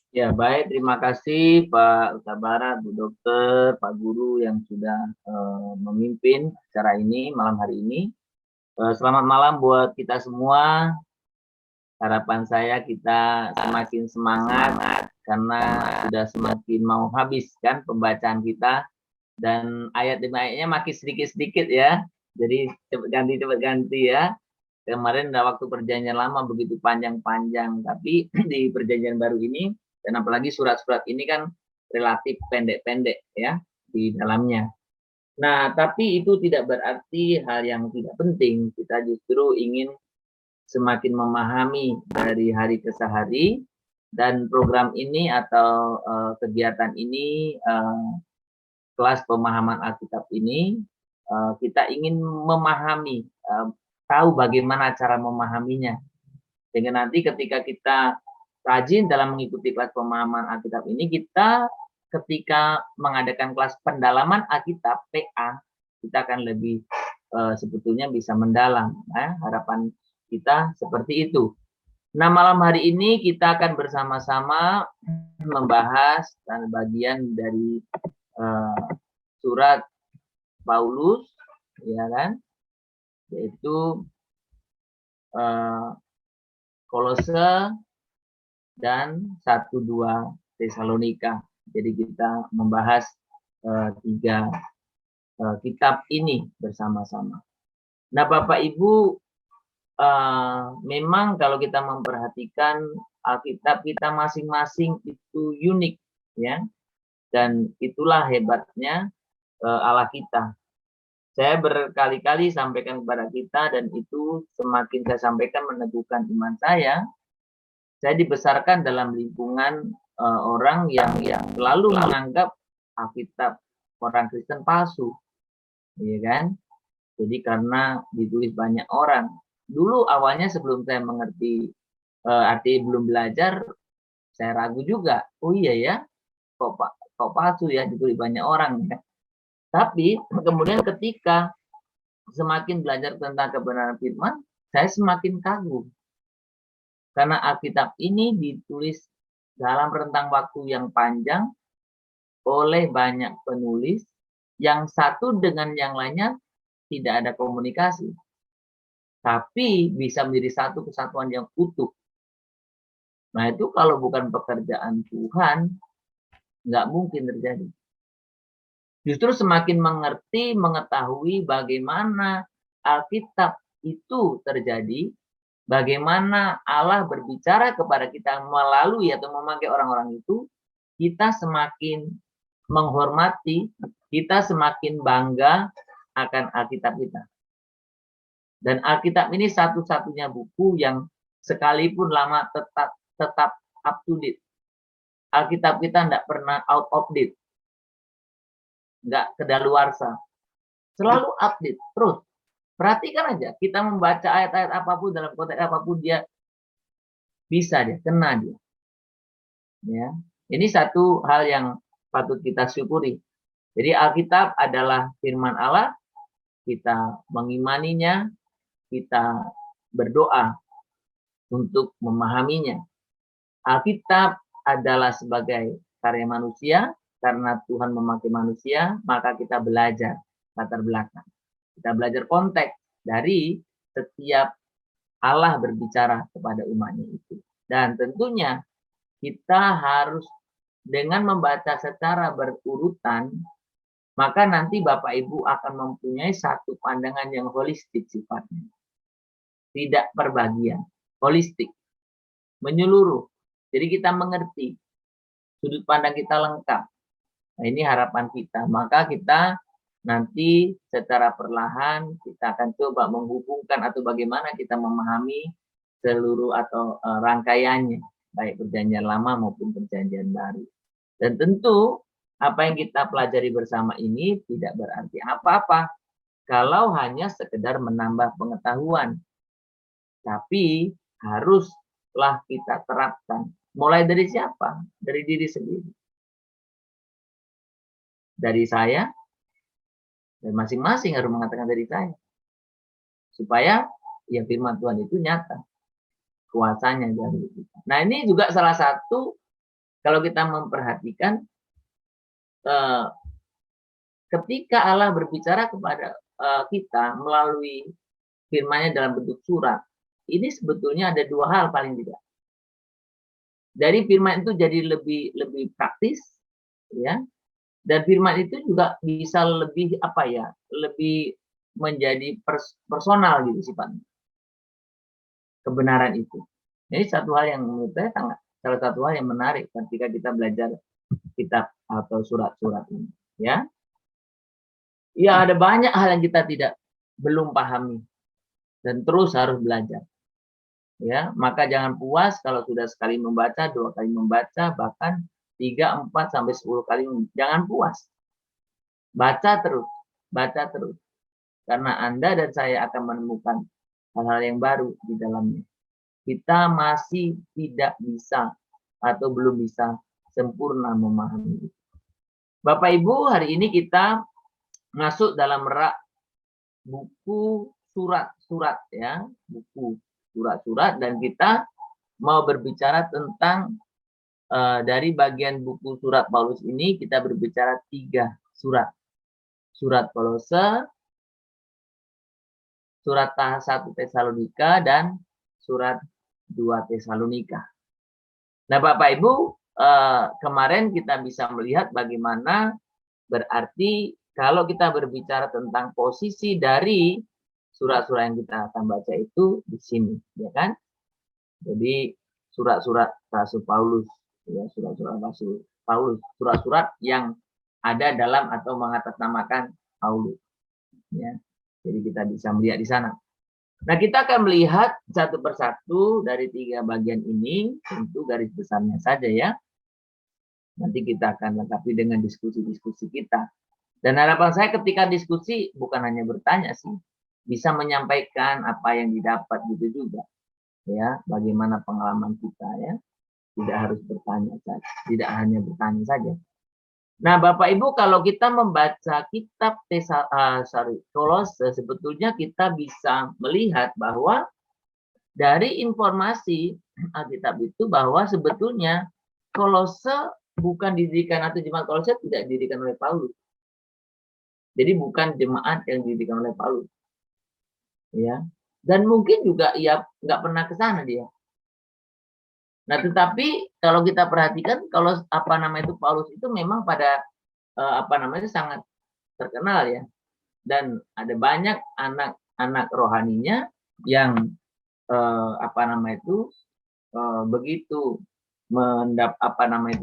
Ya, baik. Terima kasih Pak Utabara, Bu Dokter, Pak Guru yang sudah memimpin acara ini malam hari ini. Selamat malam buat kita semua. Harapan saya kita semakin semangat karena sudah semakin mau habis kan pembacaan kita dan ayat demi ayatnya makin sedikit-sedikit ya. Jadi cepat ganti ya. Kemarin ada waktu perjanjian lama begitu panjang-panjang, tapi di perjanjian baru ini dan apalagi surat-surat ini kan relatif pendek-pendek ya di dalamnya. Nah, tapi itu tidak berarti hal yang tidak penting. Kita justru ingin semakin memahami dari hari ke hari dan program ini atau kegiatan ini kelas pemahaman Alkitab ini kita ingin memahami tahu bagaimana cara memahaminya sehingga nanti ketika kita rajin dalam mengikuti kelas pemahaman Alkitab ini, kita ketika mengadakan kelas pendalaman Alkitab PA, kita akan lebih sebetulnya bisa mendalam. Harapan kita seperti itu. Nah, malam hari ini kita akan bersama-sama membahas bagian dari surat Paulus, ya kan, yaitu Kolose dan 1-2 Tesalonika. Jadi kita membahas tiga kitab ini bersama-sama. Nah, Bapak Ibu, memang kalau kita memperhatikan Alkitab kita masing-masing itu unik, ya. Dan itulah hebatnya Allah kita. Saya berkali-kali sampaikan kepada kita dan itu semakin saya sampaikan meneguhkan iman saya. Saya dibesarkan dalam lingkungan orang yang selalu menganggap Alkitab orang Kristen palsu, ya kan? Jadi karena ditulis banyak orang. Dulu awalnya sebelum saya mengerti arti belum belajar, saya ragu juga. Oh iya ya, kok palsu ya ditulis banyak orang ya. Tapi kemudian ketika semakin belajar tentang kebenaran firman, saya semakin kagum. Karena Alkitab ini ditulis dalam rentang waktu yang panjang oleh banyak penulis yang satu dengan yang lainnya tidak ada komunikasi. Tapi bisa menjadi satu kesatuan yang utuh. Nah itu kalau bukan pekerjaan Tuhan, nggak mungkin terjadi. Justru semakin mengerti, mengetahui bagaimana Alkitab itu terjadi, bagaimana Allah berbicara kepada kita melalui atau memakai orang-orang itu, kita semakin menghormati, kita semakin bangga akan Alkitab kita. Dan Alkitab ini satu-satunya buku yang sekalipun lama tetap up to date. Alkitab kita tidak pernah out of date, nggak kedaluarsa, selalu update terus. Perhatikan aja, kita membaca ayat-ayat apapun dalam konteks apapun dia bisa dia kena dia. Ya, ini satu hal yang patut kita syukuri. Jadi Alkitab adalah firman Allah, kita mengimaninya, kita berdoa untuk memahaminya. Alkitab adalah sebagai karya manusia, karena Tuhan memakai manusia, maka kita belajar latar belakang. Kita belajar konteks dari setiap Allah berbicara kepada umatnya itu. Dan tentunya kita harus dengan membaca secara berurutan, maka nanti Bapak Ibu akan mempunyai satu pandangan yang holistik sifatnya. Tidak perbagian, holistik, menyeluruh. Jadi kita mengerti, sudut pandang kita lengkap. Nah ini harapan kita. Maka kita nanti secara perlahan kita akan coba menghubungkan atau bagaimana kita memahami seluruh atau rangkaiannya, baik perjanjian lama maupun perjanjian baru. Dan tentu apa yang kita pelajari bersama ini tidak berarti apa-apa kalau hanya sekedar menambah pengetahuan. Tapi haruslah kita terapkan. Mulai dari siapa? Dari diri sendiri. Dari saya, dan masing-masing harus mengatakan dari saya. Supaya ya firman Tuhan itu nyata. Kuasanya dari kita. Nah ini juga salah satu kalau kita memperhatikan ketika Allah berbicara kepada kita melalui firman-Nya dalam bentuk surat, ini sebetulnya ada dua hal paling tidak. Dari firman itu jadi lebih praktis, ya. Dan firman itu juga bisa lebih lebih menjadi personal gitu sifatnya. Kebenaran itu. Ini satu hal yang menurut saya salah satu hal yang menarik ketika kita belajar kitab atau surat-surat ini, ya. Ya, ada banyak hal yang kita belum pahami dan terus harus belajar. Ya, maka jangan puas kalau sudah sekali membaca, 2 kali membaca, bahkan 3, 4 sampai 10 kali. Jangan puas. Baca terus, baca terus. Karena Anda dan saya akan menemukan hal-hal yang baru di dalamnya. Kita masih tidak bisa atau belum bisa sempurna memahami. Bapak Ibu, hari ini kita masuk dalam rak buku surat-surat, ya, buku surat-surat, dan kita mau berbicara tentang dari bagian buku surat Paulus ini kita berbicara 3 surat. Surat Kolose, surat 1 Tesalonika, dan surat 2 Tesalonika. Nah, Bapak Ibu, kemarin kita bisa melihat bagaimana berarti kalau kita berbicara tentang posisi dari surat-surat yang kita akan baca itu di sini, ya kan? Jadi surat-surat Rasul Paulus, ya, surat-surat Rasul Paulus, surat-surat yang ada dalam atau mengatasnamakan Paulus, ya. Jadi kita bisa melihat di sana. Nah, kita akan melihat satu persatu dari 3 bagian ini, tentu garis besarnya saja, ya. Nanti kita akan lengkapi dengan diskusi-diskusi kita. Dan harapan saya ketika diskusi bukan hanya bertanya sih, bisa menyampaikan apa yang didapat gitu juga, ya, bagaimana pengalaman kita, ya. Tidak harus bertanya saja, tidak hanya bertanya saja. Nah, Bapak Ibu, kalau kita membaca kitab Kolose, sebetulnya kita bisa melihat bahwa dari informasi Alkitab itu bahwa sebetulnya Kolose bukan didirikan, atau jemaat Kolose tidak didirikan oleh Paulus. Jadi bukan jemaat yang didirikan oleh Paulus, ya. Dan mungkin juga ia nggak pernah ke sana dia. Nah, tetapi kalau kita perhatikan, kalau Paulus itu memang pada sangat terkenal, ya. Dan ada banyak anak-anak rohaninya yang begitu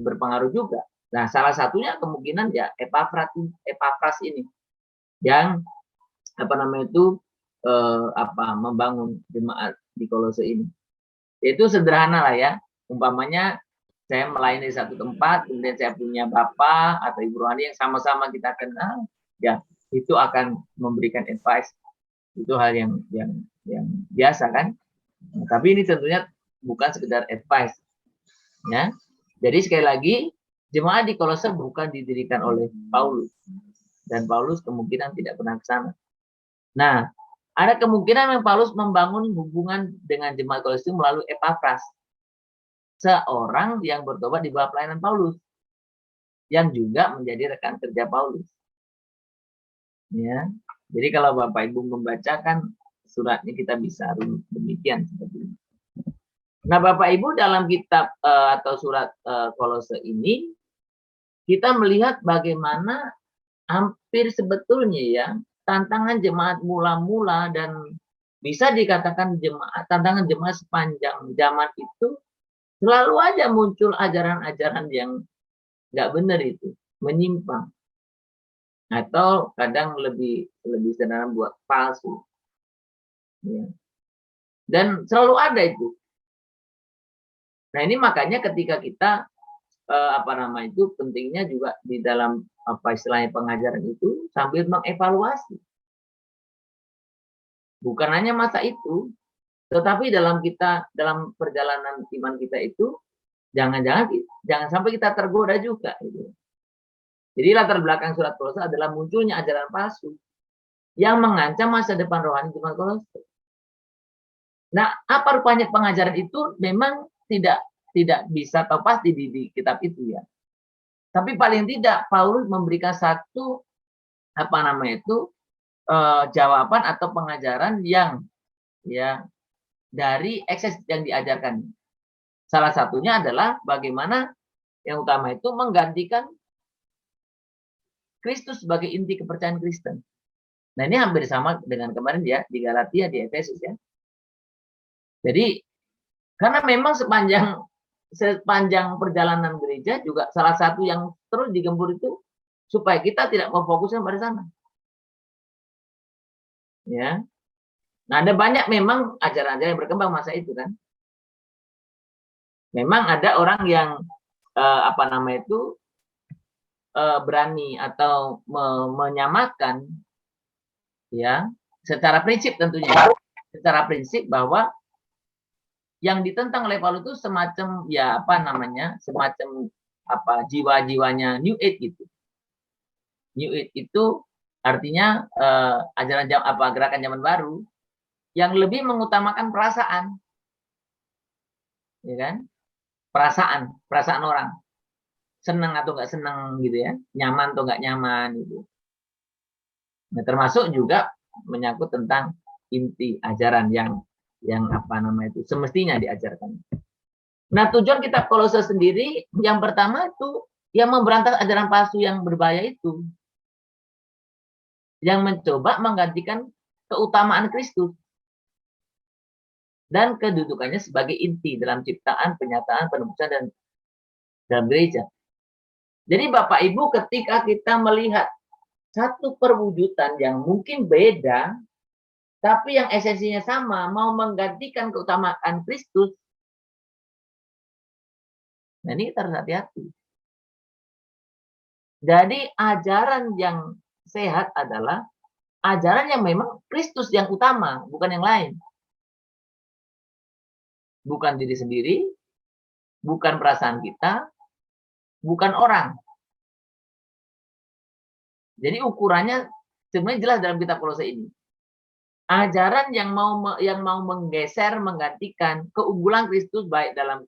berpengaruh juga. Nah, salah satunya kemungkinan ya Epafras ini yang membangun jemaat di Kolose ini. Itu sederhana lah, ya. Umpamanya saya melayani di satu tempat, kemudian saya punya bapak atau ibu rohani yang sama-sama kita kenal, ya, itu akan memberikan advice. Itu hal yang biasa, kan. Nah, tapi ini tentunya bukan sekedar advice, ya. Jadi sekali lagi, jemaat di Kolose bukan didirikan oleh Paulus, dan Paulus kemungkinan tidak pernah ke sana. Nah, ada kemungkinan yang Paulus membangun hubungan dengan jemaat Kolose melalui Epafras, seorang yang bertobat di bawah pelayanan Paulus, yang juga menjadi rekan kerja Paulus, ya. Jadi kalau Bapak Ibu membacakan suratnya, kita bisa demikian seperti ini. Nah, Bapak Ibu, dalam kitab atau surat Kolose ini kita melihat bagaimana hampir sebetulnya, ya, tantangan jemaat mula-mula, dan bisa dikatakan tantangan jemaat sepanjang zaman itu selalu aja muncul ajaran-ajaran yang nggak benar, itu menyimpang, atau kadang lebih sederhana buat palsu, ya. Dan selalu ada itu. Nah, ini makanya ketika kita pentingnya juga di dalam istilahnya pengajaran itu sambil mengevaluasi. Bukan hanya masa itu, tetapi dalam perjalanan iman kita itu jangan sampai kita tergoda juga, gitu. Jadi latar belakang surat Kolose adalah munculnya ajaran palsu yang mengancam masa depan rohani jemaat Kolose. Nah, apa rupanya pengajaran itu memang tidak tidak bisa tahu pasti di kitab itu ya. Tapi paling tidak Paulus memberikan satu jawaban atau pengajaran yang ya dari ekses yang diajarkan. Salah satunya adalah bagaimana yang utama itu menggantikan Kristus sebagai inti kepercayaan Kristen. Nah, ini hampir sama dengan kemarin ya di Galatia, di Efesus ya. Jadi karena memang sepanjang perjalanan gereja juga salah satu yang terus digembur itu supaya kita tidak memfokuskan pada sana. Ya. Nah, ada banyak memang ajaran-ajaran yang berkembang masa itu kan. Memang ada orang yang berani atau menyamakan ya secara prinsip tentunya. Secara prinsip bahwa yang ditentang oleh Paulus itu semacam jiwa-jiwanya New Age gitu. New Age itu artinya gerakan zaman baru yang lebih mengutamakan perasaan, ya kan? Perasaan orang, senang atau nggak senang gitu ya, nyaman atau nggak nyaman gitu. Nah, termasuk juga menyangkut tentang inti ajaran yang semestinya diajarkan. Nah, tujuan kitab Kolose sendiri yang pertama itu yang memberantas ajaran palsu yang berbahaya itu, yang mencoba menggantikan keutamaan Kristus dan kedudukannya sebagai inti dalam ciptaan, penyataan, penebusan dan dalam gereja. Jadi Bapak Ibu, ketika kita melihat satu perwujudan yang mungkin beda, tapi yang esensinya sama, mau menggantikan keutamaan Kristus, nah ini kita harus hati-hati. Jadi ajaran yang sehat adalah ajaran yang memang Kristus yang utama, bukan yang lain. Bukan diri sendiri, bukan perasaan kita, bukan orang. Jadi ukurannya sebenarnya jelas dalam kitab Kolose ini. Ajaran yang mau menggeser, menggantikan keunggulan Kristus baik dalam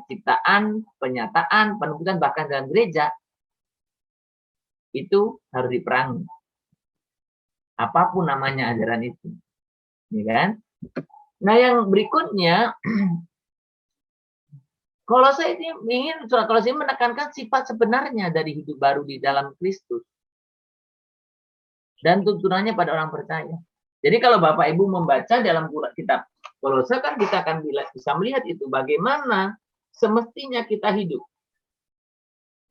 ciptaan, penyataan, penebusan bahkan dalam gereja itu harus diperangi. Apapun namanya ajaran itu, ya kan? Nah, yang berikutnya, surat Kolose ini menekankan sifat sebenarnya dari hidup baru di dalam Kristus dan tuntunannya pada orang percaya. Jadi kalau Bapak Ibu membaca dalam kitab Kolose kan kita akan bisa melihat itu bagaimana semestinya kita hidup,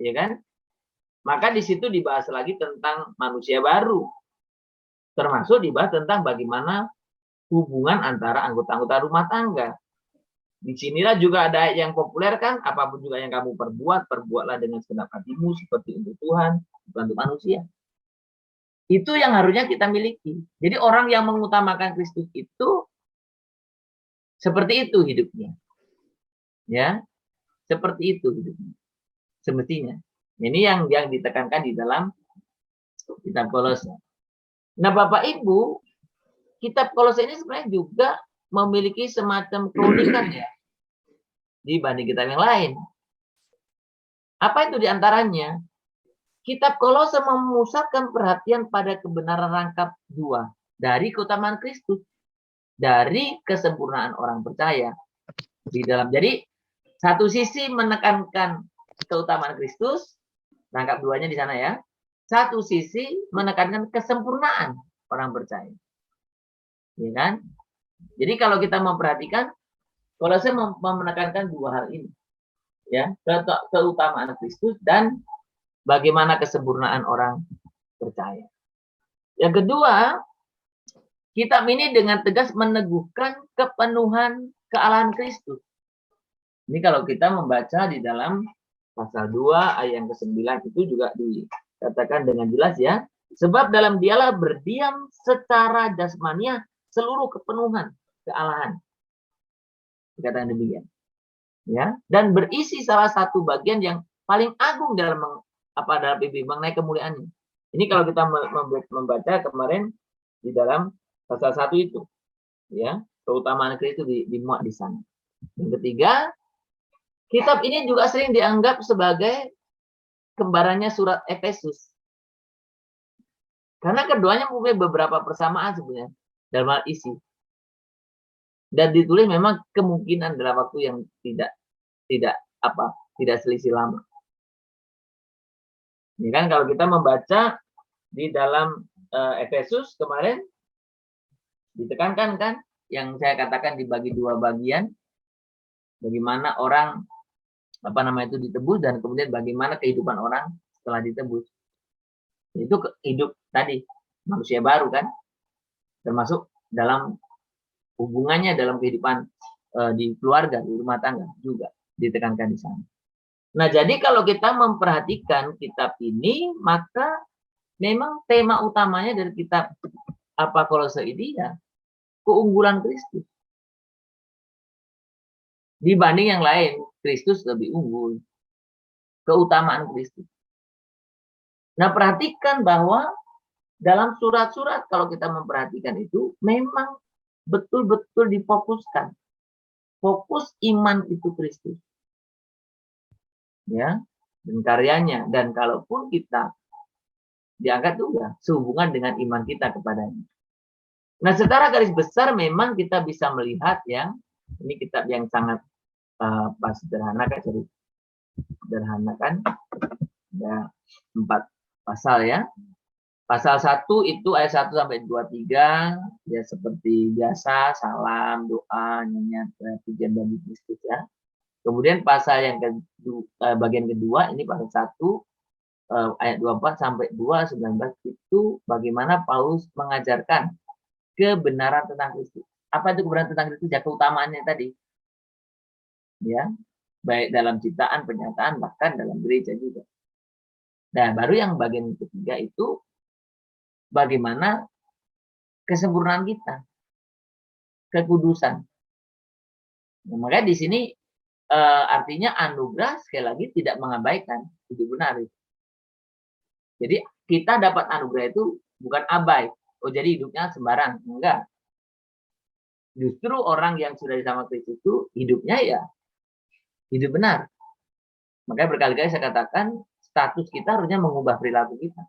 ya kan? Maka di situ dibahas lagi tentang manusia baru, termasuk dibahas tentang bagaimana hubungan antara anggota-anggota rumah tangga. Di sinilah juga ada yang populer kan, apapun juga yang kamu perbuatlah dengan segenap hatimu seperti untuk Tuhan, bukan untuk manusia. Itu yang harusnya kita miliki. Jadi orang yang mengutamakan Kristus itu seperti itu hidupnya. Ya. Seperti itu hidupnya. Semestinya. Ini yang ditekankan di dalam kitab Kolose. Nah, Bapak Ibu, kitab Kolose ini sebenarnya juga memiliki semacam keunikan ya dibanding kitab yang lain. Apa itu diantaranya? Kitab Kolose memusatkan perhatian pada kebenaran rangkap dua dari keutamaan Kristus, dari kesempurnaan orang percaya di dalam. Jadi satu sisi menekankan keutamaan Kristus, rangkap duanya di sana ya. Satu sisi menekankan kesempurnaan orang percaya, ya kan? Jadi kalau kita memperhatikan, Kolose menekankan dua hal ini, ya, keutamaan Kristus dan bagaimana kesempurnaan orang percaya. Yang kedua, kitab ini dengan tegas meneguhkan kepenuhan kealahan Kristus. Ini kalau kita membaca di dalam pasal 2 ayat yang ke-9 itu juga dikatakan dengan jelas ya. Sebab dalam dialah berdiam secara jasmania seluruh kepenuhan kealahan. Dikatakan demikian. Ya, dan berisi salah satu bagian yang paling agung dalam Bibi mengenai kemuliaannya. Ini kalau kita membaca kemarin di dalam pasal 1 itu, ya, keutamaan Kristus dimuat di sana. Yang ketiga, Kitab ini juga sering dianggap sebagai kembarannya surat Efesus. Karena keduanya mempunyai beberapa persamaan sebenarnya dalam hal isi. Dan ditulis memang kemungkinan dalam waktu yang tidak selisih lama. Ya kan, kalau kita membaca di dalam Efesus kemarin ditekankan kan yang saya katakan dibagi dua bagian, bagaimana orang itu ditebus dan kemudian bagaimana kehidupan orang setelah ditebus. Itu hidup tadi manusia baru kan, termasuk dalam hubungannya dalam kehidupan di keluarga, di rumah tangga juga ditekankan di sana. Nah, jadi kalau kita memperhatikan kitab ini, maka memang tema utamanya dari kitab Kolose ini ya keunggulan Kristus. Dibanding yang lain, Kristus lebih unggul. Keutamaan Kristus. Nah, perhatikan bahwa dalam surat-surat kalau kita memperhatikan itu memang betul-betul difokuskan. Fokus iman itu Kristus. Ya, dan karyanya, dan kalaupun kita diangkat juga sehubungan dengan iman kita kepadanya. Nah, secara garis besar memang kita bisa melihat ya, ini kitab yang sangat sederhana kan, jadi sederhana kan, ada 4 pasal ya. Pasal 1 itu ayat 1 sampai 23 ya seperti biasa, salam, doa, nyanyian, pujian bagi Kristus ya. Kemudian pasal yang bagian kedua ini pasal 1 ayat 24 sampai 2:19 itu bagaimana Paulus mengajarkan kebenaran tentang Kristus. Apa itu kebenaran tentang Kristus? Ya keutamaannya tadi. Ya, baik dalam ciptaan, pernyataan, bahkan dalam gereja juga. Nah, baru yang bagian ketiga itu bagaimana kesempurnaan kita, kekudusan. Nah, makanya di sini artinya anugerah sekali lagi tidak mengabaikan hidup benar. Jadi kita dapat anugerah itu bukan abai. Oh jadi hidupnya sembarang. Enggak. Justru orang yang sudah bersama Kristus itu hidupnya ya hidup benar. Makanya berkali-kali saya katakan status kita harusnya mengubah perilaku kita.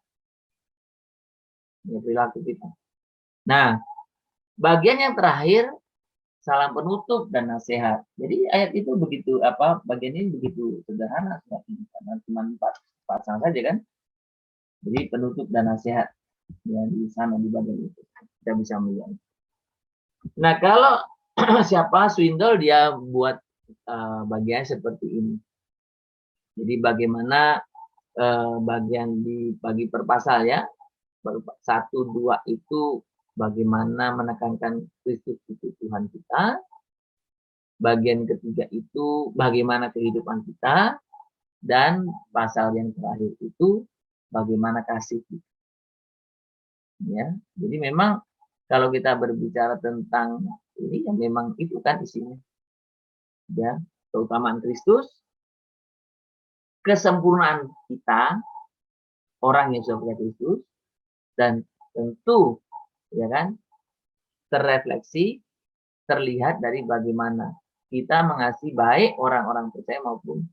Ya, perilaku kita. Nah, bagian yang terakhir salam penutup dan nasihat. Jadi ayat itu begitu bagian ini begitu sederhana karena cuma 4 pasal saja kan. Jadi penutup dan nasihat ya di sana di bagian itu kita bisa melihat. Nah, kalau siapa Swindoll dia buat bagian seperti ini. Jadi bagaimana bagian dibagi per pasal ya. 1, 2 itu bagaimana menekankan Kristus itu Tuhan kita. Bagian ketiga itu bagaimana kehidupan kita. Dan pasal yang terakhir itu bagaimana kasih kita. Ya, jadi memang kalau kita berbicara tentang ini ya memang itu kan isinya. Ya, keutamaan Kristus, kesempurnaan kita, orang yang sudah punya Kristus, dan tentu ya kan terrefleksi, terlihat dari bagaimana kita mengasihi baik orang-orang percaya maupun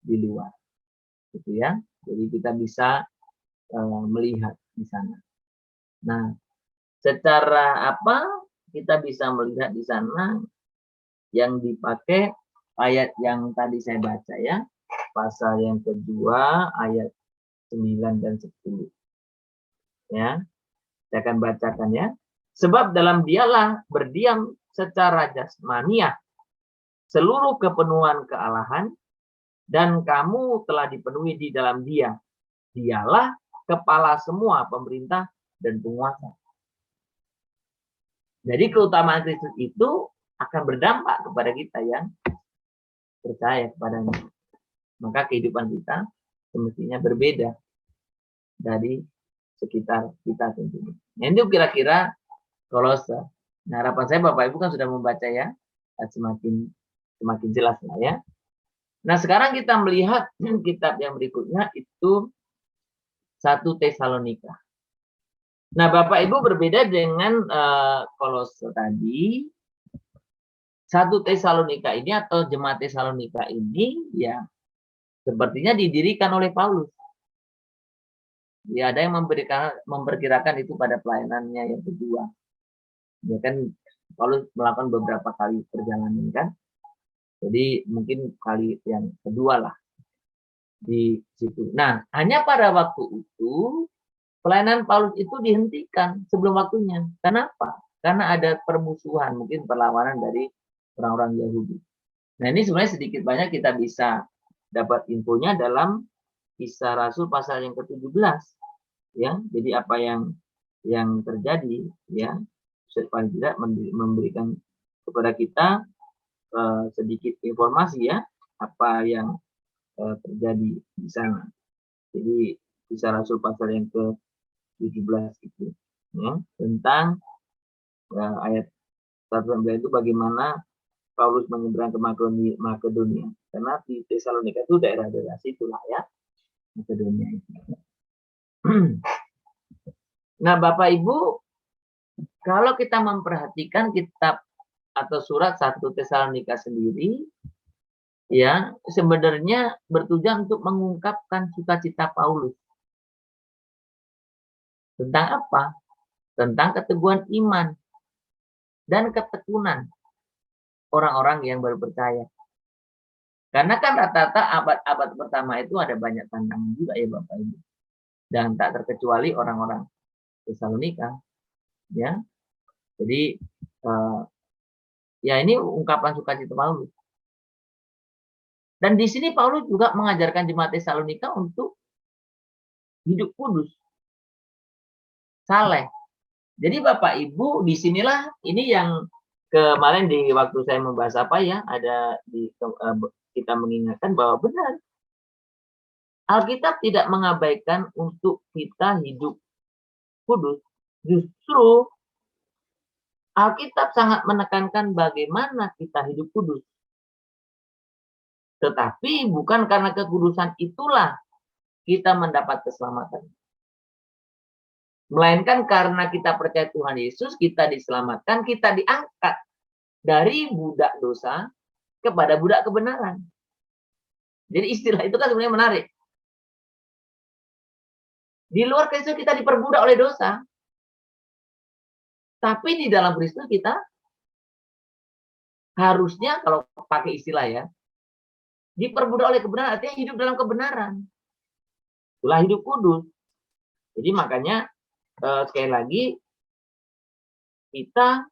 di luar. Gitu ya. Jadi kita bisa melihat di sana. Nah, secara kita bisa melihat di sana yang dipakai ayat yang tadi saya baca ya, pasal yang kedua ayat 9 dan 10. Ya, saya akan bacakan ya. Sebab dalam dialah berdiam secara jasmaniah seluruh kepenuhan kealahan, dan kamu telah dipenuhi di dalam dia. Dialah kepala semua pemerintah dan penguasa. Jadi keutamaan Kristus itu akan berdampak kepada kita yang percaya kepadanya. Maka kehidupan kita semestinya berbeda dari sekitar kita tentunya. Itu kira-kira Kolose. Nah, harapan saya Bapak Ibu kan sudah membaca ya, semakin jelas lah ya. Nah, sekarang kita melihat kitab yang berikutnya itu 1 Tesalonika. Nah, Bapak Ibu berbeda dengan Kolose tadi. 1 Tesalonika ini atau jemaat Tesalonika ini ya sepertinya didirikan oleh Paulus. Ya ada yang memperkirakan itu pada pelayanannya yang kedua. Ya kan Paulus melakukan beberapa kali perjalanan kan. Jadi mungkin kali yang kedua lah di situ. Nah, hanya pada waktu itu pelayanan Paulus itu dihentikan sebelum waktunya. Kenapa? Karena ada permusuhan, mungkin perlawanan dari orang-orang Yahudi. Nah, ini sebenarnya sedikit banyak kita bisa dapat infonya dalam Kisah Rasul pasal yang ke-17 ya. Jadi apa yang terjadi ya, paling tidak memberikan kepada kita sedikit informasi ya apa yang terjadi di sana. Jadi Kisah Rasul pasal yang ke-17 itu ya, tentang ayat 1 itu bagaimana Paulus menyeberang ke Makedonia. Karena di Tesalonika itu daerah-daerah situlah ya, Makedonia itu. Nah, Bapak Ibu, kalau kita memperhatikan kitab atau surat 1 Tesalonika sendiri, ya sebenarnya bertujuan untuk mengungkapkan sukacita Paulus. Tentang apa? Tentang keteguhan iman dan ketekunan orang-orang yang baru percaya. Karena kan rata-rata abad-abad pertama itu ada banyak tantangan juga ya Bapak Ibu. Dan tak terkecuali orang-orang Tesalonika. Ya. Jadi ya ini ungkapan sukacita Paulus. Dan di sini Paulus juga mengajarkan jemaat Tesalonika untuk hidup kudus. Saleh. Jadi Bapak Ibu, disinilah ini yang kemarin di waktu saya membahas apa ya, ada di kita mengingatkan bahwa benar Alkitab tidak mengabaikan untuk kita hidup kudus. Justru Alkitab sangat menekankan bagaimana kita hidup kudus. Tetapi bukan karena kekudusan itulah kita mendapat keselamatan. Melainkan karena kita percaya Tuhan Yesus, kita diselamatkan, kita diangkat dari budak dosa kepada budak kebenaran. Jadi istilah itu kan sebenarnya menarik. Di luar Kristus kita diperbudak oleh dosa. Tapi di dalam Kristus kita harusnya, kalau pakai istilah ya, diperbudak oleh kebenaran, artinya hidup dalam kebenaran. Itulah hidup kudus. Jadi makanya sekali lagi kita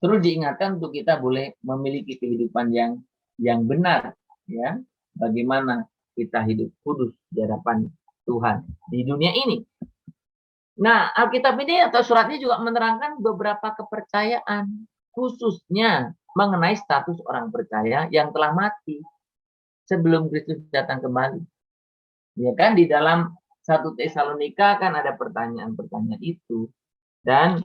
terus diingatkan untuk kita boleh memiliki kehidupan yang benar ya. Bagaimana kita hidup kudus di hadapan Tuhan di dunia ini. Nah, Alkitab ini atau suratnya juga menerangkan beberapa kepercayaan khususnya mengenai status orang percaya yang telah mati sebelum Kristus datang kembali. Ya kan di dalam 1 Tesalonika kan ada pertanyaan-pertanyaan itu dan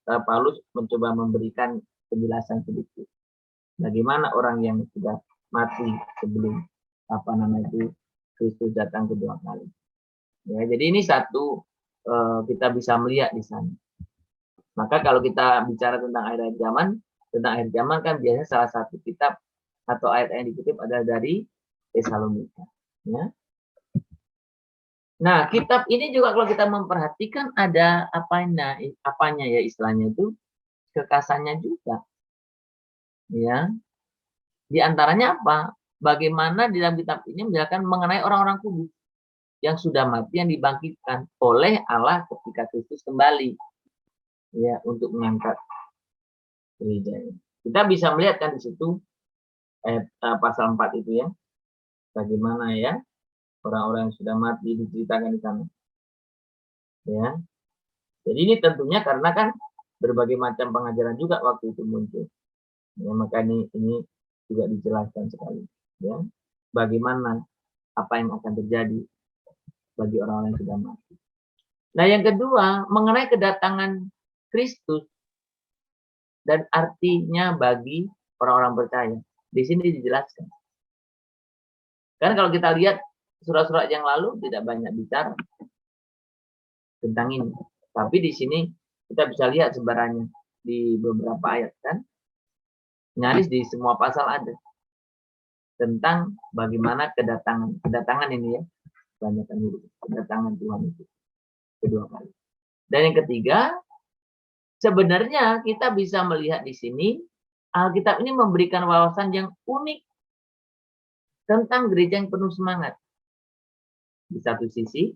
Paulus mencoba memberikan penjelasan sedikit. Bagaimana orang yang sudah mati sebelum Kristus datang kedua kali. Ya, jadi ini satu kita bisa melihat di sana. Maka kalau kita bicara tentang akhir zaman kan biasanya salah satu kitab atau ayat yang dikutip adalah dari Tesalonika. Ya. Nah, kitab ini juga kalau kita memperhatikan ada apanya ya istilahnya itu kekasannya juga. Ya. Di antaranya apa? Bagaimana di dalam kitab ini menjelaskan mengenai orang-orang kudus yang sudah mati yang dibangkitkan oleh Allah ketika Kristus kembali. Ya, untuk mengangkat gereja. Kita bisa melihat kan di situ pasal 4 itu ya. Bagaimana ya orang-orang yang sudah mati diceritakan di sana. Ya. Jadi ini tentunya karena kan berbagai macam pengajaran juga waktu itu muncul. Ya, maka ini juga dijelaskan sekali. Ya. Bagaimana apa yang akan terjadi bagi orang-orang yang sudah mati. Nah, yang kedua, mengenai kedatangan Kristus dan artinya bagi orang-orang percaya. Di sini dijelaskan. Karena kalau kita lihat surat-surat yang lalu tidak banyak bicara tentang ini. Tapi di sini Kita bisa lihat sebarannya di beberapa ayat kan. Nyaris di semua pasal ada tentang bagaimana kedatangan ini ya, kebanyakan hidup, kedatangan Tuhan itu kedua kali. Dan yang ketiga, sebenarnya kita bisa melihat di sini Alkitab ini memberikan wawasan yang unik tentang gereja yang penuh semangat. Di satu sisi,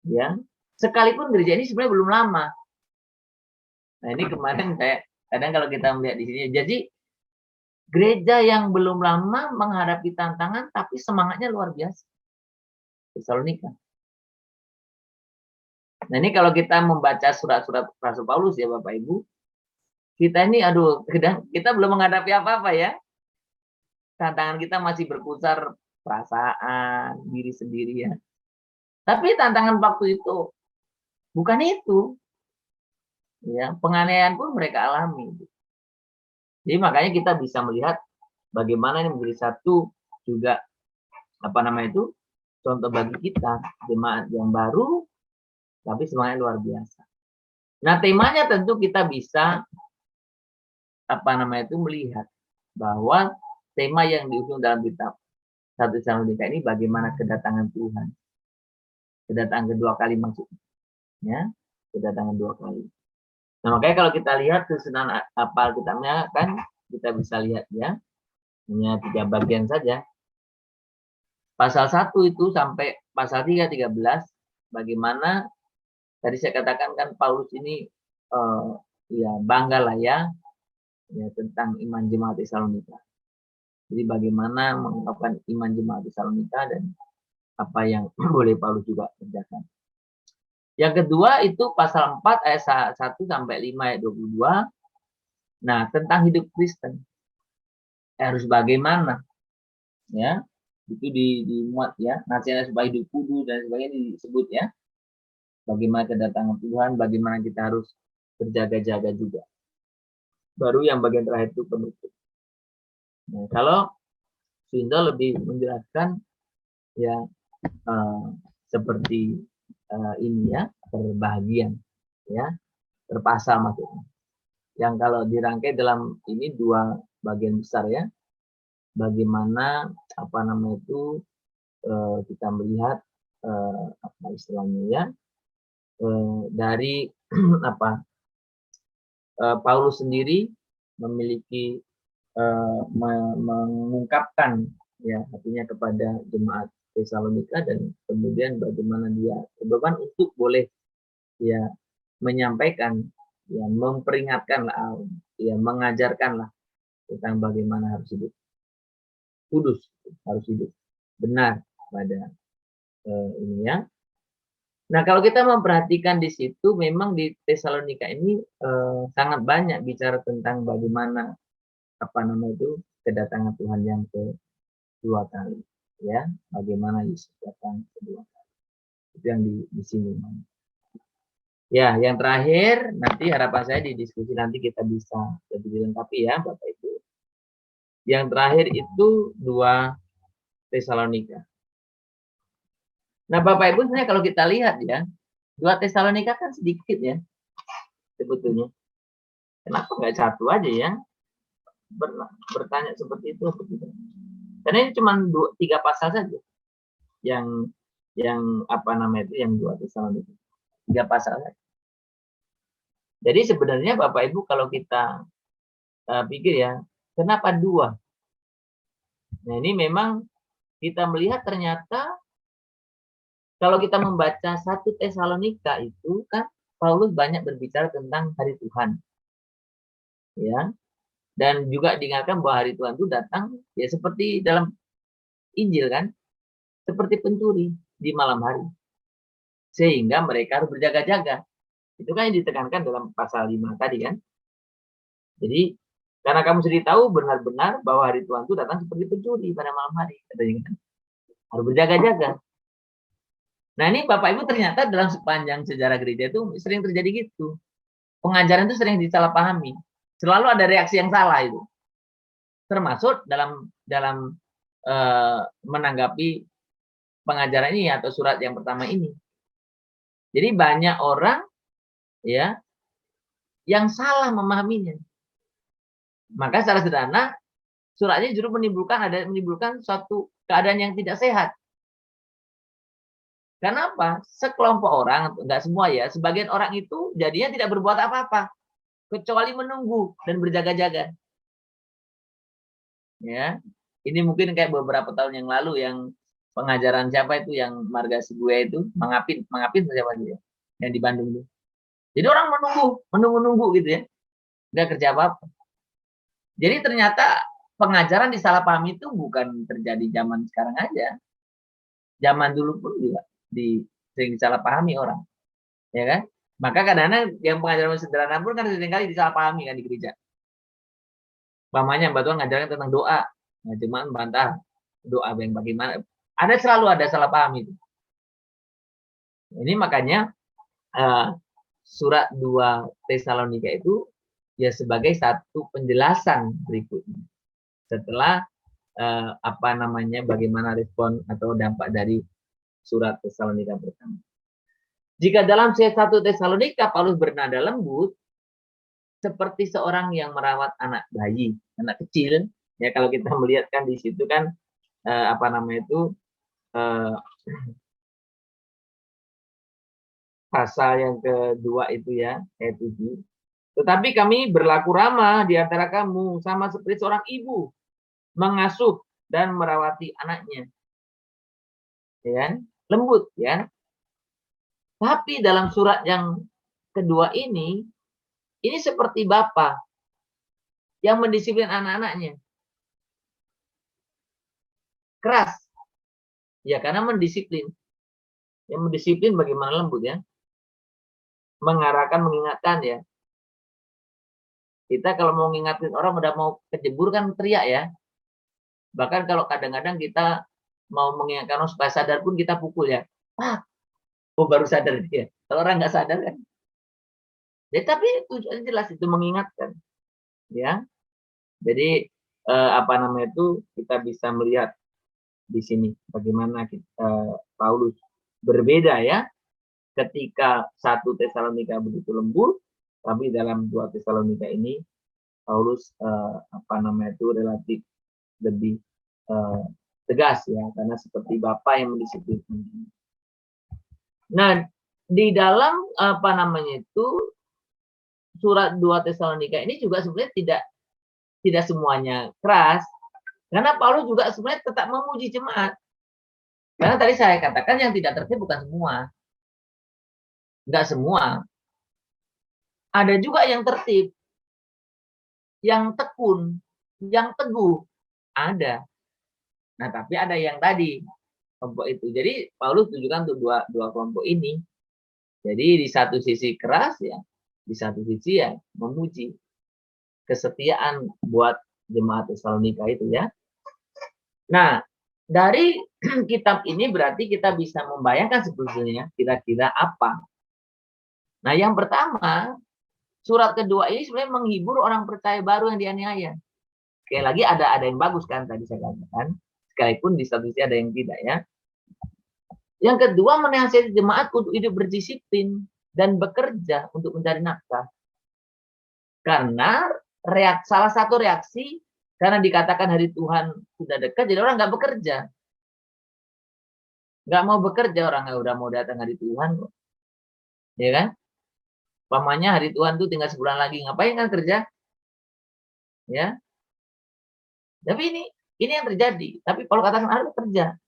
ya, sekalipun gereja ini sebenarnya belum lama. Nah, ini kemarin kayak kadang kalau kita melihat di sini, jadi gereja yang belum lama menghadapi tantangan tapi semangatnya luar biasa. Tesalonika. Nah, ini kalau kita membaca surat-surat Rasul Paulus ya Bapak Ibu, kita ini kita belum menghadapi apa-apa ya. Tantangan kita masih berpusar perasaan, diri sendiri ya. Tapi tantangan waktu itu bukan itu. Ya, penganiayaan pun mereka alami. Jadi makanya kita bisa melihat bagaimana ini menjadi satu juga contoh bagi kita jemaat yang baru tapi semuanya luar biasa. Nah, temanya tentu kita bisa melihat bahwa tema yang diusung dalam kitab 1 Tesalonika ini bagaimana kedatangan Tuhan. Kedatangan kedua kali maksudnya. Ya, kedatangan dua kali. Nah, makanya kalau kita lihat susunan Alkitabnya kan kita bisa lihat ya. Hanya 3 bagian saja. Pasal 1 itu sampai pasal 3, 13 bagaimana tadi saya katakan kan Paulus ini ya bangga lah ya tentang iman jemaat Tesalonika. Jadi bagaimana mengungkapkan iman jemaat Tesalonika dan apa yang boleh Paulus juga kerjakan. Yang kedua itu pasal 4 ayat 1 sampai 5 ayat 22. Nah, tentang hidup Kristen. Harus bagaimana? Ya. Itu dimuat ya. Nasihat supaya hidup kudus dan sebagainya disebut ya. Bagaimana kedatangan Tuhan, bagaimana kita harus berjaga-jaga juga. Baru yang bagian terakhir itu penutup. Nah, kalau Sunda lebih menjelaskan ya seperti ini ya, berbahagian ya, berpasal maksudnya. Yang kalau dirangkai dalam ini 2 bagian besar ya. Bagaimana kita melihat istilahnya ya dari Paulus sendiri memiliki mengungkapkan ya artinya kepada jemaat Tesalonika dan kemudian bagaimana dia berbeban untuk boleh ya menyampaikan ya memperingatkanlah ya mengajarkanlah tentang bagaimana harus hidup kudus, harus hidup benar pada ini ya. Nah, kalau kita memperhatikan di situ memang di Tesalonika ini sangat banyak bicara tentang bagaimana kedatangan Tuhan yang kedua kali ya, bagaimana Yesus datang kedua kali. Itu yang di sini. Ya, yang terakhir nanti harapan saya di diskusi nanti kita bisa lebih dilengkapi ya Bapak Ibu. Yang terakhir itu 2 Tesalonika. Nah, Bapak Ibu sebenarnya kalau kita lihat ya, 2 Tesalonika kan sedikit ya sebetulnya. Kenapa nggak satu aja ya? Bertanya seperti itu. Karena ini cuma 3 pasal saja yang yang 2 Tesalonika. 3 pasal saja. Jadi sebenarnya Bapak Ibu kalau kita pikir ya, kenapa 2? Nah, ini memang kita melihat ternyata kalau kita membaca 1 Tesalonika itu kan Paulus banyak berbicara tentang hari Tuhan. Ya. Dan juga diingatkan bahwa hari Tuhan itu datang ya seperti dalam Injil kan, seperti pencuri di malam hari. Sehingga mereka harus berjaga-jaga. Itu kan yang ditekankan dalam pasal 5 tadi kan. Jadi karena kamu sendiri tahu benar-benar bahwa hari Tuhan itu datang seperti pencuri pada malam hari, katanya kan. Harus berjaga-jaga. Nah, ini Bapak Ibu ternyata dalam sepanjang sejarah gereja itu sering terjadi gitu. Pengajaran itu sering disalahpahami. Selalu ada reaksi yang salah itu. Termasuk dalam menanggapi pengajaran ini atau surat yang pertama ini. Jadi banyak orang ya, yang salah memahaminya. Maka secara sederhana suratnya justru menimbulkan suatu keadaan yang tidak sehat. Kenapa? Sekelompok orang, enggak semua ya, sebagian orang itu jadinya tidak berbuat apa-apa kecuali menunggu dan berjaga-jaga. Ya. Ini mungkin kayak beberapa tahun yang lalu yang pengajaran siapa itu yang marga Sibuya itu, Mangapin siapa dia? Yang di Bandung itu. Jadi orang menunggu gitu ya. Enggak kerja apa-apa. Jadi ternyata pengajaran disalahpahami itu bukan terjadi zaman sekarang aja. Zaman dulu pun juga sering disalahpahami orang. Ya kan? Maka kadang-kadang yang pengajaran sederhana pun kan seringkali disalahpahami kan di gereja. Umpamanya Mbak Tuhan ngajarin tentang doa. Nah, cuma membantah doa yang bagaimana. Selalu ada salah paham itu. Ini makanya surat 2 Tesalonika itu ya sebagai satu penjelasan berikutnya. Setelah bagaimana respon atau dampak dari surat Tesalonika pertama. Jika dalam surat 1 Tesalonika Paulus bernada lembut seperti seorang yang merawat anak bayi, anak kecil, ya kalau kita melihat kan di situ kan pasal yang kedua itu ya, ayat 7. Tetapi kami berlaku ramah di antara kamu sama seperti seorang ibu mengasuh dan merawati anaknya. Ya kan? Lembut ya. Tapi dalam surat yang kedua ini seperti Bapa yang mendisiplin anak-anaknya. Keras. Ya karena mendisiplin. Yang mendisiplin bagaimana lembut ya. Mengarahkan, mengingatkan ya. Kita kalau mau ngingatin orang udah mau kejebur kan teriak ya. Bahkan kalau kadang-kadang kita mau mengingatkan orang supaya sadar pun kita pukul ya. Baru sadar dia. Kalau orang nggak sadar kan. Ya tapi tujuannya jelas itu mengingatkan. Ya. Jadi kita bisa melihat di sini bagaimana Paulus berbeda ya. Ketika 1 Tesalonika begitu lembut, tapi dalam 2 Tesalonika ini Paulus relatif lebih tegas ya, karena seperti Bapa yang mendisiplinkan. Nah, di dalam surat 2 Tesalonika ini juga sebenarnya tidak semuanya keras, karena Paulus juga sebenarnya tetap memuji jemaat. Karena tadi saya katakan yang tidak tertib bukan semua. Enggak semua. Ada juga yang tertib, yang tekun, yang teguh. Ada. Nah, tapi ada yang tadi kelompok itu. Jadi Paulus tujukan untuk dua kelompok ini. Jadi di satu sisi keras ya, di satu sisi ya memuji kesetiaan buat jemaat Tesalonika itu ya. Nah, dari kitab ini berarti kita bisa membayangkan sebetulnya kira-kira apa. Nah, yang pertama, surat kedua ini sebenarnya menghibur orang percaya baru yang dianiaya. Sekali lagi ada yang bagus kan tadi saya katakan, sekalipun di satu sisi ada yang tidak ya. Yang kedua, menasihati jemaat untuk hidup berdisiplin dan bekerja untuk mencari nafkah. Karena salah satu reaksi karena dikatakan hari Tuhan sudah dekat, jadi orang nggak bekerja. Nggak mau bekerja, orang udah mau datang hari Tuhan kok. Ya kan? Pamannya hari Tuhan tuh tinggal sebulan lagi, ngapain kan kerja? Ya. Tapi ini yang terjadi. Tapi kalau katakan harus kerja.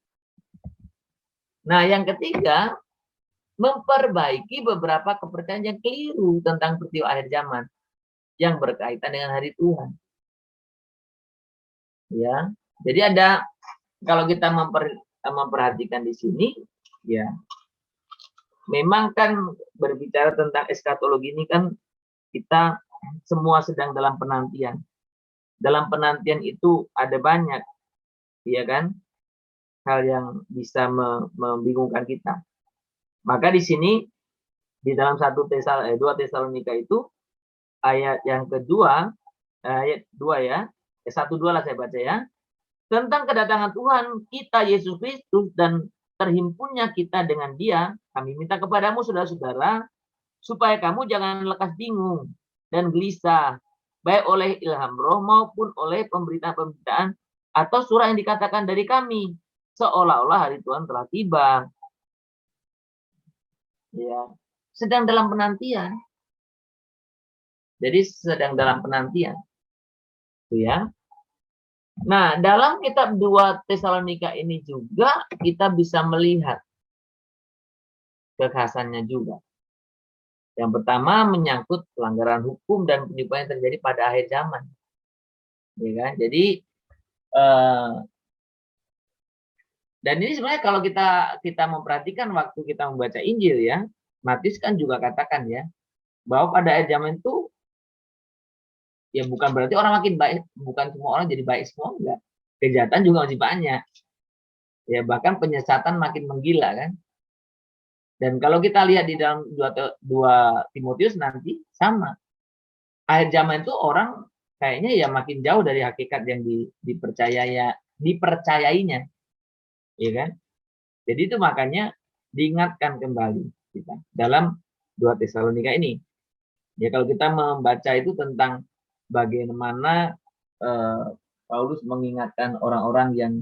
Nah, yang ketiga, memperbaiki beberapa kepercayaan yang keliru tentang peristiwa akhir zaman yang berkaitan dengan hari Tuhan. Ya. Jadi ada, kalau kita memperhatikan di sini, ya, memang kan berbicara tentang eskatologi ini kan kita semua sedang dalam penantian. Dalam penantian itu ada banyak, ya kan, hal yang bisa membingungkan kita. Maka di sini di dalam 2 Tesalonika itu ayat yang kedua, ayat 2 ya, 1-2 lah saya baca ya. Tentang kedatangan Tuhan kita Yesus Kristus dan terhimpunnya kita dengan Dia, kami minta kepadamu saudara-saudara supaya kamu jangan lekas bingung dan gelisah, baik oleh ilham roh maupun oleh pemberitaan-pemberitaan atau surah yang dikatakan dari kami, seolah-olah hari Tuhan telah tiba. Ya, sedang dalam penantian. Jadi sedang dalam penantian. Ya. Nah, dalam kitab 2 Tesalonika ini juga kita bisa melihat kekhasannya juga. Yang pertama menyangkut pelanggaran hukum dan penipuan yang terjadi pada akhir zaman. Ya kan? Jadi dan ini sebenarnya kalau kita memperhatikan waktu kita membaca Injil ya, Matius kan juga katakan ya, bahwa pada akhir zaman itu ya bukan berarti orang makin baik, bukan semua orang jadi baik semua, enggak. Kejahatan juga masih banyak. Ya bahkan penyesatan makin menggila kan. Dan kalau kita lihat di dalam 2 Timotius nanti sama. Akhir zaman itu orang kayaknya ya makin jauh dari hakikat yang dipercayainya. Ya kan? Jadi itu makanya diingatkan kembali kita dalam 2 Tesalonika ini. Ya kalau kita membaca itu tentang bagaimana Paulus mengingatkan orang-orang yang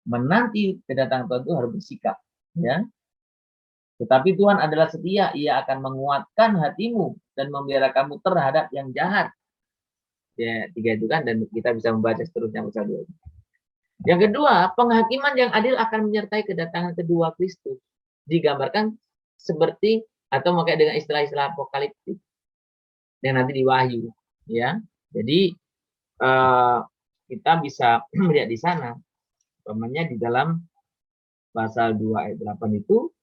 menanti kedatangan Tuhan itu harus bersikap, ya. Tetapi Tuhan adalah setia, Ia akan menguatkan hatimu dan membela kamu terhadap yang jahat. Ya, 3 itu kan, dan kita bisa membaca seterusnya pasal 2. Yang kedua, penghakiman yang adil akan menyertai kedatangan kedua Kristus. Digambarkan seperti atau memakai dengan istilah-istilah apokaliptik yang nanti di Wahyu, ya. Jadi kita bisa melihat di sana, umpamanya di dalam pasal 2 ayat 8 itu,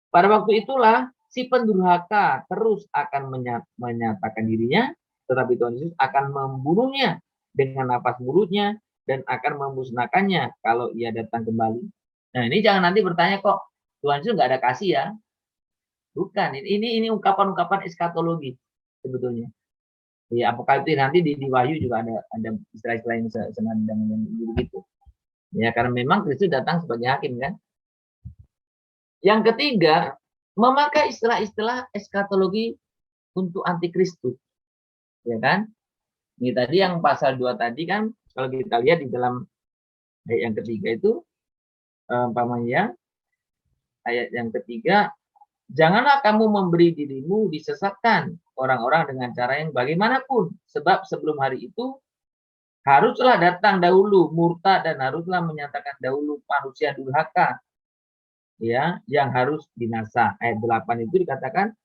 pada waktu itulah si pendurhaka terus akan menyatakan dirinya, tetapi Tuhan Yesus akan membunuhnya dengan napas mulutnya dan akan memusnahkannya kalau ia datang kembali. Nah ini jangan nanti bertanya kok Tuhan Yesus nggak ada kasih ya? Bukan, ini ungkapan-ungkapan eskatologi sebetulnya. Ya, apokaliptik nanti di Wahyu juga ada istilah-istilah yang senada dengan begitu. Ya, karena memang Kristus datang sebagai hakim kan. Yang ketiga, memakai istilah-istilah eskatologi untuk antikristus. Ya kan? Ini tadi yang pasal 2 tadi kan, kalau kita lihat di dalam ayat yang ketiga itu, umpamanya ayat yang ketiga, janganlah kamu memberi dirimu disesatkan orang-orang dengan cara yang bagaimanapun, sebab sebelum hari itu haruslah datang dahulu murtad dan haruslah menyatakan dahulu manusia durhaka, ya, yang harus binasa. Ayat 8 itu dikatakan,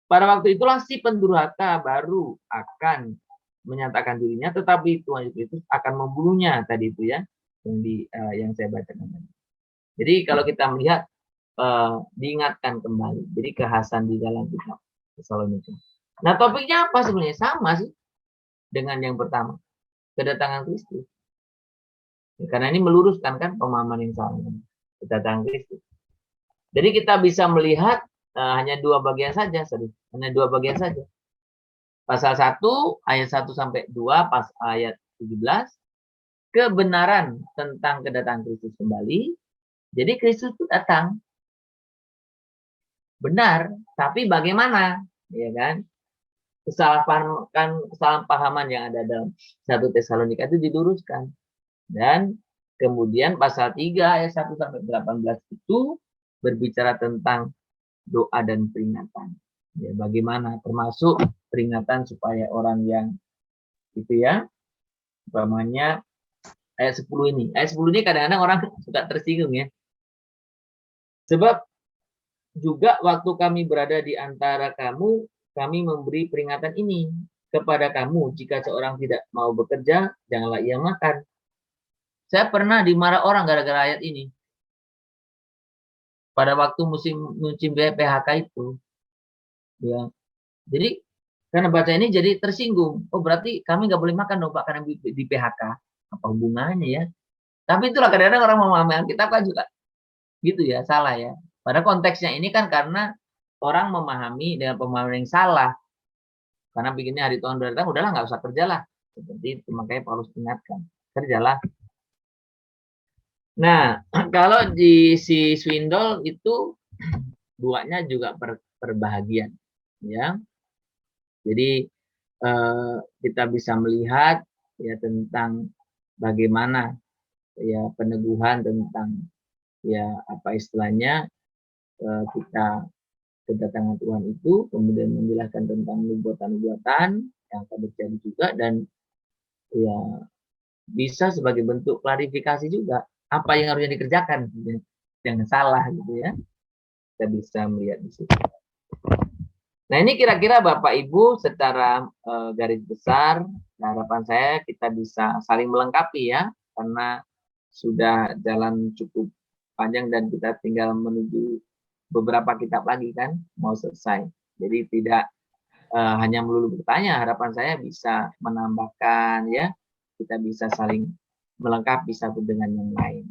pada waktu itulah si pendurhaka baru akan menyatakan dirinya, tetapi Tuhan Yesus akan membunuhnya tadi itu ya, yang saya bacakan tadi. Jadi kalau kita melihat diingatkan kembali, jadi kekhasan di dalam kitab Tesalonika. Nah topiknya apa sebenarnya? Sama sih dengan yang pertama, kedatangan Kristus. Ya, karena ini meluruskan kan pemahaman yang sama, kedatangan Kristus. Jadi kita bisa melihat hanya 2 bagian saja, hanya 2 bagian saja. Pasal 1 ayat 1 sampai 2 pas ayat 17, kebenaran tentang kedatangan Kristus kembali. Jadi Kristus itu datang. Benar, tapi bagaimana? Ya kan? Kesalahpahaman yang ada dalam 1 Tesalonika itu diluruskan. Dan kemudian pasal 3 ayat 1 sampai 18 itu berbicara tentang doa dan peringatan. Ya, bagaimana termasuk peringatan supaya orang yang itu ya, umpamanya ayat 10 ini. Ayat 10 ini kadang-kadang orang suka tersinggung ya. Sebab juga waktu kami berada di antara kamu, kami memberi peringatan ini kepada kamu. Jika seorang tidak mau bekerja, janganlah ia makan. Saya pernah dimarah orang gara-gara ayat ini. Pada waktu musim PHK itu. Ya. Jadi karena baca ini jadi tersinggung. Oh berarti kami nggak boleh makan dong Pak karena di PHK. Apa hubungannya ya? Tapi itulah kadang-kadang orang memahami Alkitab kan juga gitu ya, salah ya. Pada konteksnya ini kan karena orang memahami dengan pemahaman yang salah. Karena bikinnya hari Tuhan datang, udahlah nggak usah kerjalah. Seperti itu, makanya Paulus ingatkan, kerjalah. Nah, kalau di si Swindoll itu duanya juga perbahagian. ya. Jadi kita bisa melihat ya tentang bagaimana ya peneguhan tentang ya apa istilahnya kita kedatangan Tuhan itu, kemudian menjelaskan tentang nubuatan-nubuatan yang akan terjadi juga, dan ya bisa sebagai bentuk klarifikasi juga apa yang harusnya dikerjakan, jangan salah gitu ya. Kita bisa melihat di situ. Nah, ini kira-kira Bapak Ibu secara garis besar, harapan saya kita bisa saling melengkapi ya, karena sudah jalan cukup panjang dan kita tinggal menuju beberapa kitab lagi kan, mau selesai. Jadi tidak hanya melulu bertanya, harapan saya bisa menambahkan ya, kita bisa saling melengkapi satu dengan yang lain.